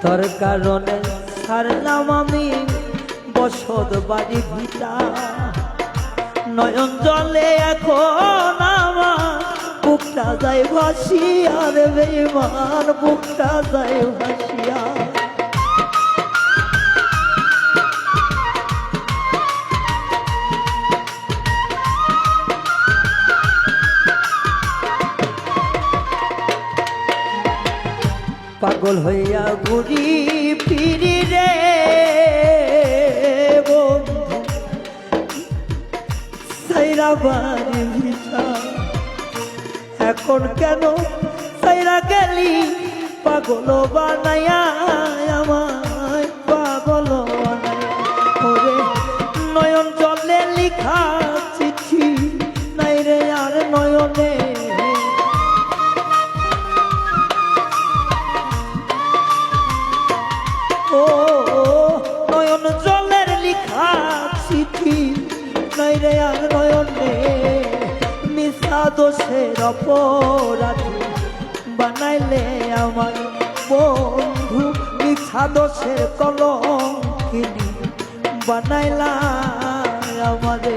তোর কারণে ছাড়লাম আমি বসত বাড়ি ভিটা, নয়ন জলে এখন আমার বুকটা যায় ভাসিয়া রে বেঈমান, বুকটা যায় ভাসিয়া। পাগল হইয়া ঘুরি ফিরি রে বন্ধু সাইরা বাড়ি ভিটা, এখন কেন সাইরা গেলি পাগল বানাইয়া আমায়, পাগল বানাইয়া। ওরে নয়ন জলে লিখা চিঠি নাই রে আর নয়নে, ও নয়ন জলের লিখা চিঠি নাই রে আর নয়নে। মিশা দোষের অপরাধী বানাইলে আমার বন্ধু, মিশা দোষের কলঙ্কিনী বানাইলা আমাদের।